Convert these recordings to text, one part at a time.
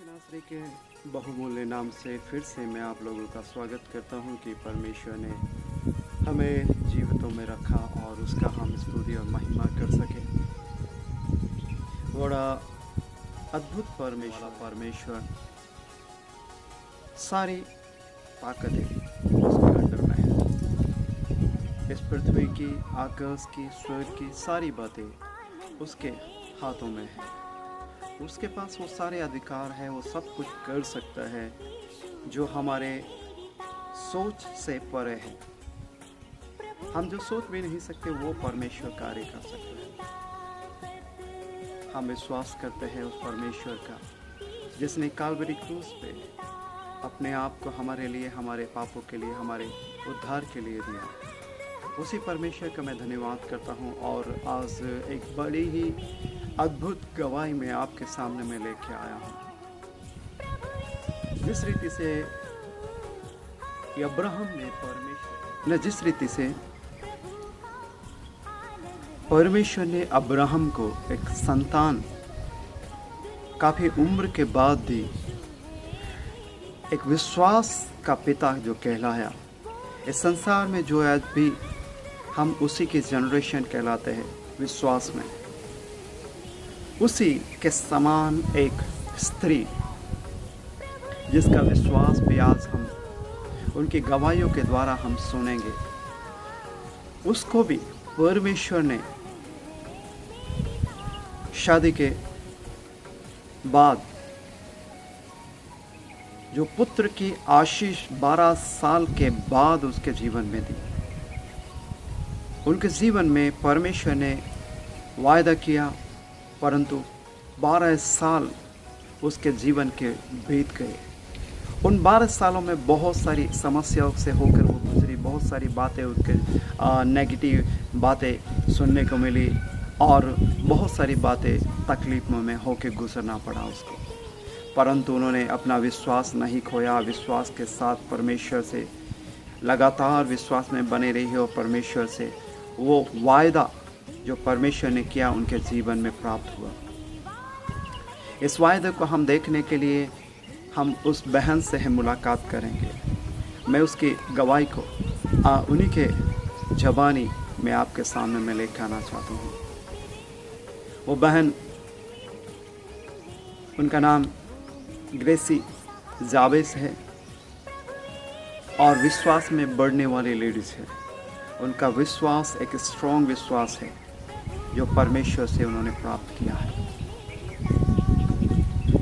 यीशु नासरी के बहुमूल्य नाम से फिर से मैं आप लोगों का स्वागत करता हूं कि परमेश्वर ने हमें जीवितों में रखा और उसका हम स्तुति और महिमा कर सके। बड़ा अद्भुत परमेश्वर सारी ताकतें उसके अंडर में है। इस पृथ्वी की, आकाश की, स्वर्ग की सारी बातें उसके हाथों में है। उसके पास वो सारे अधिकार है, वो सब कुछ कर सकता है जो हमारे सोच से परे है। हम जो सोच भी नहीं सकते वो परमेश्वर कार्य कर सकता है। हम विश्वास करते हैं उस परमेश्वर का जिसने काल्वरी क्रूस पे अपने आप को हमारे लिए, हमारे पापों के लिए, हमारे उद्धार के लिए दिया। उसी परमेश्वर का मैं धन्यवाद करता हूँ और आज एक बड़ी ही अद्भुत गवाही मैं आपके सामने में लेके आया हूँ। जिस रीति से परमेश्वर ने अब्राहम को एक संतान काफी उम्र के बाद दी, एक विश्वास का पिता जो कहलाया। इस संसार में जो आज भी हम उसी की जनरेशन कहलाते हैं विश्वास में। उसी के समान एक स्त्री जिसका विश्वास भी आज हम उनकी गवाहियों के द्वारा हम सुनेंगे, उसको भी परमेश्वर ने शादी के बाद जो पुत्र की आशीष 12 साल के बाद उसके जीवन में दी। उनके जीवन में परमेश्वर ने वायदा किया, परंतु 12 साल उसके जीवन के बीत गए। उन 12 सालों में बहुत सारी समस्याओं से होकर वो गुजरी, बहुत सारी बातें उसके नेगेटिव बातें सुनने को मिली और बहुत सारी बातें तकलीफ़ों में होकर गुजरना पड़ा उसको। परंतु उन्होंने अपना विश्वास नहीं खोया, विश्वास के साथ परमेश्वर से लगातार विश्वास में बने रही और परमेश्वर से वो वायदा जो परमेश्वर ने किया उनके जीवन में प्राप्त हुआ। इस वायदे को हम देखने के लिए हम उस बहन से मुलाकात करेंगे। मैं उसकी गवाही को उन्हीं के ज़बानी में आपके सामने मैं लेकर आना चाहता हूँ। वो बहन, उनका नाम ग्रेसी जावेस है और विश्वास में बढ़ने वाली लेडीज़ है। उनका विश्वास एक स्ट्रॉन्ग विश्वास है जो परमेश्वर से उन्होंने प्राप्त किया है।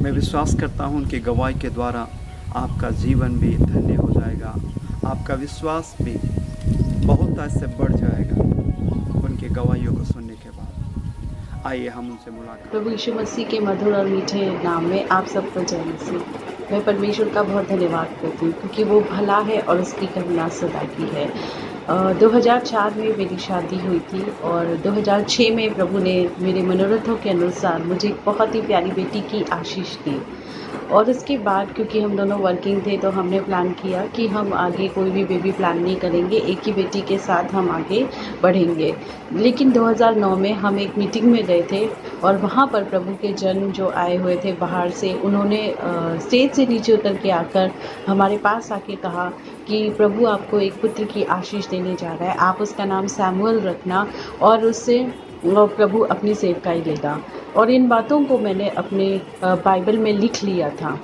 मैं विश्वास करता हूँ उनकी गवाही के द्वारा आपका जीवन भी धन्य हो जाएगा, आपका विश्वास भी बहुत आज से बढ़ जाएगा उनकी गवाहियों को सुनने के बाद। आइए हम उनसे मुलाकात। प्रभु यीशु मसीह के मधुर और मीठे नाम में आप सबको जय मसीह। मैं परमेश्वर का बहुत धन्यवाद करती हूँ क्योंकि वो भला है और उसकी करुणा सदा की है। 2004 में मेरी शादी हुई थी और 2006 में प्रभु ने मेरे मनोरथों के अनुसार मुझे एक बहुत ही प्यारी बेटी की आशीष दी। और उसके बाद क्योंकि हम दोनों वर्किंग थे तो हमने प्लान किया कि हम आगे कोई भी बेबी प्लान नहीं करेंगे, एक ही बेटी के साथ हम आगे बढ़ेंगे। लेकिन 2009 में हम एक मीटिंग में गए थे और वहाँ पर प्रभु के जन जो आए हुए थे बाहर से, उन्होंने स्टेज से नीचे उतर के आकर हमारे पास आके कहा कि प्रभु आपको एक पुत्र की आशीष देने जा रहा है, आप उसका नाम सैमुअल रखना और उससे प्रभु अपनी सेवकाई लेगा। और इन बातों को मैंने अपने बाइबल में लिख लिया था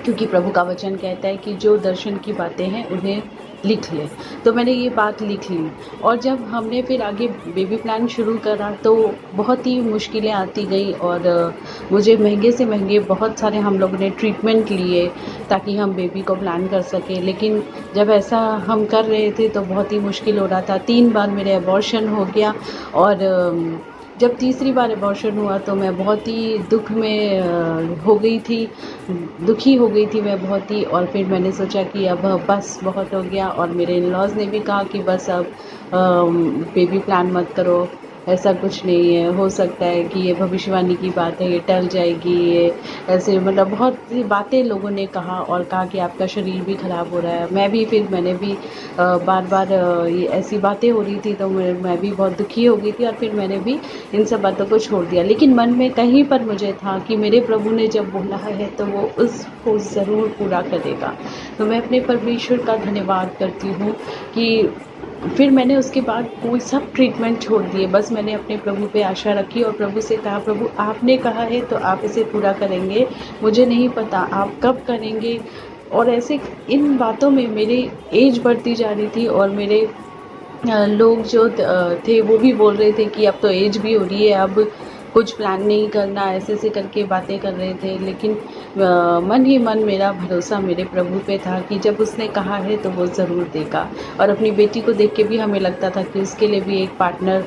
क्योंकि प्रभु का वचन कहता है कि जो दर्शन की बातें हैं उन्हें लिख ले। तो मैंने ये बात लिख ली और जब हमने फिर आगे बेबी प्लान शुरू करा तो बहुत ही मुश्किलें आती गई और मुझे महंगे से महंगे बहुत सारे हम लोगों ने ट्रीटमेंट लिए ताकि हम बेबी को प्लान कर सकें। लेकिन जब ऐसा हम कर रहे थे तो बहुत ही मुश्किल हो रहा था। 3 बार मेरे अबॉर्शन हो गया और जब तीसरी बार अबॉर्शन हुआ तो मैं बहुत ही दुख में हो गई थी, दुखी हो गई थी मैं बहुत ही। और फिर मैंने सोचा कि अब बस बहुत हो गया और मेरे इन लॉज ने भी कहा कि बस अब बेबी प्लान मत करो। ऐसा कुछ नहीं है, हो सकता है कि ये भविष्यवाणी की बात है, ये टल जाएगी, ये ऐसे मतलब बहुत सी बातें लोगों ने कहा और कहा कि आपका शरीर भी ख़राब हो रहा है। मैंने भी बार-बार ये ऐसी बातें हो रही थी तो मैं भी बहुत दुखी हो गई थी और फिर मैंने भी इन सब बातों को छोड़ दिया। लेकिन मन में कहीं पर मुझे था कि मेरे प्रभु ने जब बोला है तो वो उसको ज़रूर पूरा करेगा। तो मैं अपने परमेश्वर का धन्यवाद करती हूँ कि फिर मैंने उसके बाद कोई सब ट्रीटमेंट छोड़ दिए। बस मैंने अपने प्रभु पे आशा रखी और प्रभु से कहा, प्रभु आपने कहा है तो आप इसे पूरा करेंगे। मुझे नहीं पता आप कब करेंगे। और ऐसे इन बातों में मेरी एज बढ़ती जा रही थी और मेरे लोग जो थे वो भी बोल रहे थे कि अब तो एज भी हो रही है, अब कुछ प्लान नहीं करना, ऐसे-ऐसे करके बातें कर रहे थे। लेकिन मन ही मन मेरा भरोसा मेरे प्रभु पे था कि जब उसने कहा है तो वो ज़रूर देगा। और अपनी बेटी को देख के भी हमें लगता था कि उसके लिए भी एक पार्टनर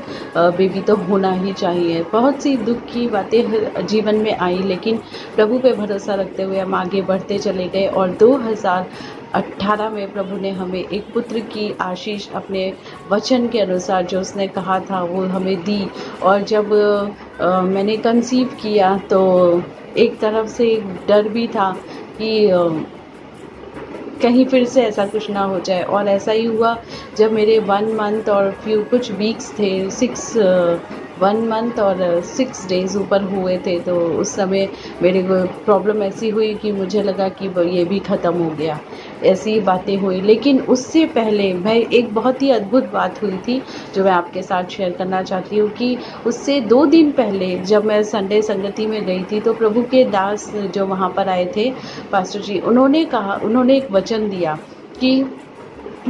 बेबी तो होना ही चाहिए। बहुत सी दुःख की बातें जीवन में आई, लेकिन प्रभु पे भरोसा रखते हुए हम आगे बढ़ते चले गए और 2018 में प्रभु ने हमें एक पुत्र की आशीष अपने वचन के अनुसार जो उसने कहा था वो हमें दी। और जब मैंने कंसीव किया तो एक तरफ से एक डर भी था कि कहीं फिर से ऐसा कुछ ना हो जाए। और ऐसा ही हुआ जब मेरे 1 मंथ और कुछ वीक्स थे, 1 मंथ और 6 डेज़ ऊपर हुए थे, तो उस समय मेरे को प्रॉब्लम ऐसी हुई कि मुझे लगा कि ये भी ख़त्म हो गया। ऐसी बातें हुई, लेकिन उससे पहले मैं एक बहुत ही अद्भुत बात हुई थी जो मैं आपके साथ शेयर करना चाहती हूँ कि उससे 2 दिन पहले जब मैं संडे संगति में गई थी तो प्रभु के दास जो वहाँ पर आए थे, पास्टर जी, उन्होंने एक वचन दिया कि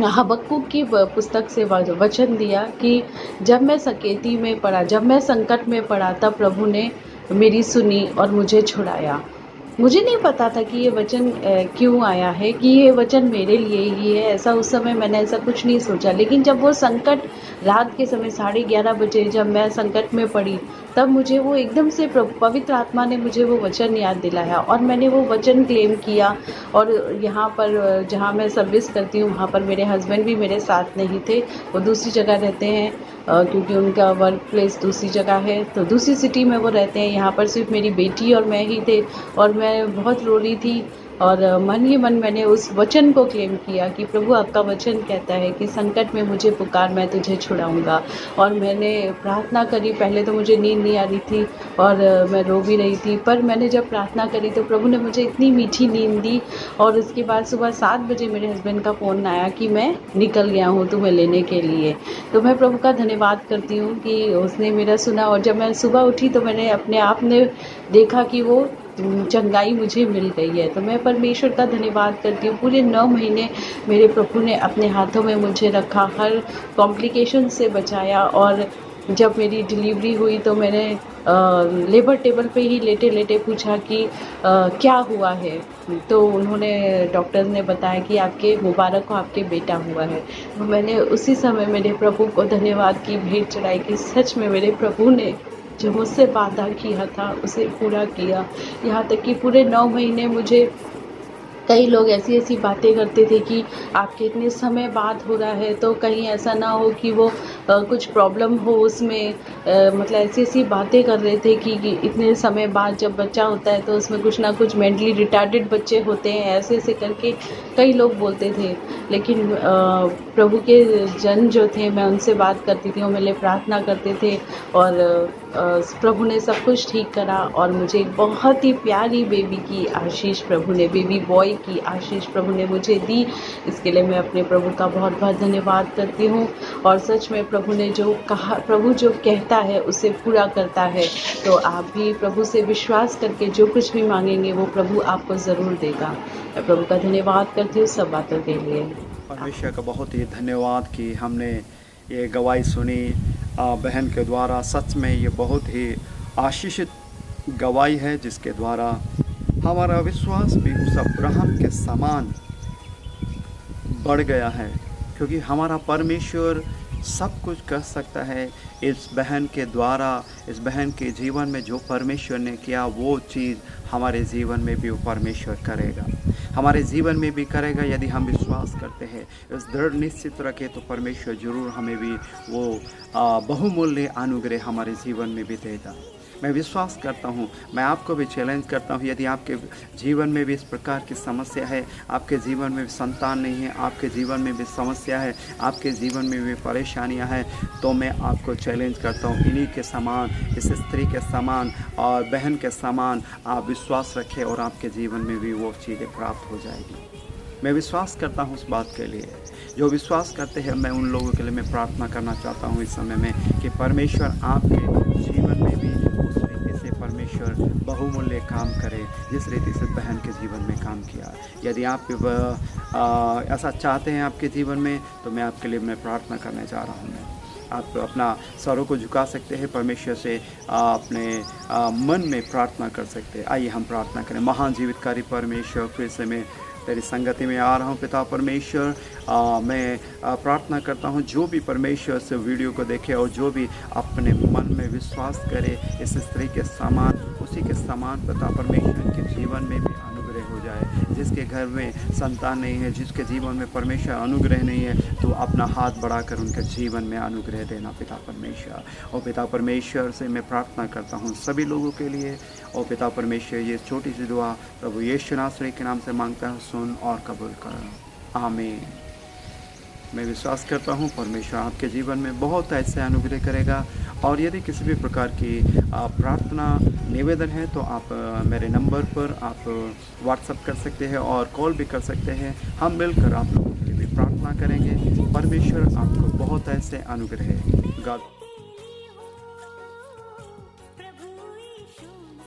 हबक्कुक की पुस्तक से वचन दिया कि जब मैं सकेती में पड़ा, जब मैं संकट में पड़ा, तब प्रभु ने मेरी सुनी और मुझे छुड़ाया। मुझे नहीं पता था कि ये वचन क्यों आया है, कि ये वचन मेरे लिए ही है। ऐसा उस समय मैंने ऐसा कुछ नहीं सोचा। लेकिन जब वो संकट रात के समय 11:30 बजे जब मैं संकट में पड़ी, तब मुझे वो एकदम से पवित्र आत्मा ने मुझे वो वचन याद दिलाया और मैंने वो वचन क्लेम किया। और यहाँ पर जहाँ मैं सर्विस करती हूँ वहाँ पर मेरे हस्बैंड भी मेरे साथ नहीं थे, वो दूसरी जगह रहते हैं, क्योंकि उनका वर्क प्लेस दूसरी जगह है, तो दूसरी सिटी में वो रहते हैं। यहाँ पर सिर्फ मेरी बेटी और मैं ही थे और मैं बहुत रो रही थी और मन ही मन मैंने उस वचन को क्लेम किया कि प्रभु आपका वचन कहता है कि संकट में मुझे पुकार, मैं तुझे छुड़ाऊंगा। और मैंने प्रार्थना करी। पहले तो मुझे नींद नहीं आ रही थी और मैं रो भी रही थी, पर मैंने जब प्रार्थना करी तो प्रभु ने मुझे इतनी मीठी नींद दी। और उसके बाद सुबह 7 बजे मेरे हस्बैंड का फ़ोन आया कि मैं निकल गया हूँ तुम्हें लेने के लिए। तो मैं प्रभु का धन्यवाद करती हूँ कि उसने मेरा सुना। और जब मैं सुबह उठी तो मैंने अपने आप ने देखा कि वो चंगाई मुझे मिल गई है। तो मैं परमेश्वर का धन्यवाद करती हूँ। पूरे 9 महीने मेरे प्रभु ने अपने हाथों में मुझे रखा, हर कॉम्प्लिकेशन से बचाया। और जब मेरी डिलीवरी हुई तो मैंने लेबर टेबल पे ही लेटे-लेटे पूछा कि क्या हुआ है? तो उन्होंने डॉक्टर ने बताया कि आपके मुबारक हो, आपके बेटा हुआ है। तो मैंने उसी समय मेरे प्रभु को धन्यवाद की भेंट चढ़ाई कि सच में मेरे प्रभु ने जो मुझसे वादा किया था उसे पूरा किया। यहाँ तक कि पूरे 9 महीने मुझे कई लोग ऐसी-ऐसी बातें करते थे कि आपके इतने समय बाद हो रहा है तो कहीं ऐसा ना हो कि वो कुछ प्रॉब्लम हो उसमें, मतलब ऐसी-ऐसी बातें कर रहे थे कि इतने समय बाद जब बच्चा होता है तो उसमें कुछ ना कुछ मेंटली रिटार्डेड बच्चे होते हैं, ऐसे-ऐसे करके कई लोग बोलते थे। लेकिन प्रभु के जन जो थे मैं उनसे बात करती थी, वो मेरे लिए प्रार्थना करते थे और प्रभु ने सब कुछ ठीक करा और मुझे एक बहुत ही प्यारी बेबी की आशीष प्रभु ने, बेबी बॉय की आशीष प्रभु ने मुझे दी। इसके लिए मैं अपने प्रभु का बहुत-बहुत धन्यवाद करती हूँ। और सच में प्रभु ने जो कहा, प्रभु जो कहता है उसे पूरा करता है। तो आप भी प्रभु से विश्वास करके जो कुछ भी मांगेंगे वो प्रभु आपको ज़रूर देगा। मैं प्रभु का धन्यवाद करती हूँ सब बातों के लिए। परमेश्वर का बहुत ही धन्यवाद कि हमने ये गवाही सुनी बहन के द्वारा। सच में ये बहुत ही आशीषित गवाही है जिसके द्वारा हमारा विश्वास भी उस अब्राहम के समान बढ़ गया है, क्योंकि हमारा परमेश्वर सब कुछ कर सकता है। इस बहन के द्वारा, इस बहन के जीवन में जो परमेश्वर ने किया वो चीज़ हमारे जीवन में भी वो परमेश्वर करेगा, हमारे जीवन में भी करेगा यदि हम विश्वास करते हैं। इस दृढ़ निश्चित रखें तो परमेश्वर ज़रूर हमें भी वो बहुमूल्य अनुग्रह हमारे जीवन में भी देगा। मैं विश्वास करता हूँ, मैं आपको भी चैलेंज करता हूँ, यदि आपके जीवन में भी इस प्रकार की समस्या है, आपके जीवन में भी संतान नहीं है, आपके जीवन में भी समस्या है, आपके जीवन में भी परेशानियाँ हैं, तो मैं आपको चैलेंज करता हूँ, इन्हीं के समान, इस स्त्री के समान और बहन के समान आप विश्वास रखें और आपके जीवन में भी वो चीज़ें प्राप्त हो जाएगी। मैं विश्वास करता हूँ उस बात के लिए। जो विश्वास करते हैं, मैं उन लोगों के लिए मैं प्रार्थना करना चाहता हूँ इस समय में कि परमेश्वर आपके जीवन में भी उस रीति से परमेश्वर बहुमूल्य काम करे जिस रीति से बहन के जीवन में काम किया। यदि आप ऐसा चाहते हैं आपके जीवन में, तो मैं आपके लिए मैं प्रार्थना करने जा रहा हूँ। आप अपना सरों को झुका सकते हैं, परमेश्वर से अपने मन में प्रार्थना कर सकते हैं। आइए हम प्रार्थना करें। महान जीवितकारी परमेश्वर, फिर से मैं तेरी संगति में आ रहा हूँ पिता परमेश्वर। मैं प्रार्थना करता हूँ जो भी परमेश्वर से वीडियो को देखे और जो भी अपने मन में विश्वास करे इस स्त्री के समान, उसी के समान पिता परमेश्वर के जीवन में भी अनुग्रह हो जाए। जिसके घर में संतान नहीं है, जिसके जीवन में परमेश्वर अनुग्रह नहीं है, तो अपना हाथ बढ़ाकर उनके जीवन में अनुग्रह देना पिता परमेश्वर। और पिता परमेश्वर से मैं प्रार्थना करता हूँ सभी लोगों के लिए। और पिता परमेश्वर ये छोटी सी दुआ प्रभु यीशु नासरी के नाम से मांगता हूँ, सुन और कबूल कर। आमीन। मैं विश्वास करता हूँ परमेश्वर आपके जीवन में बहुत ऐसे अनुग्रह करेगा। और यदि किसी भी प्रकार की प्रार्थना निवेदन है तो आप मेरे नंबर पर आप व्हाट्सएप कर सकते हैं और कॉल भी कर सकते हैं। हम मिलकर आप लोगों के लिए भी प्रार्थना करेंगे। परमेश्वर आपको बहुत ऐसे अनुग्रह। गॉड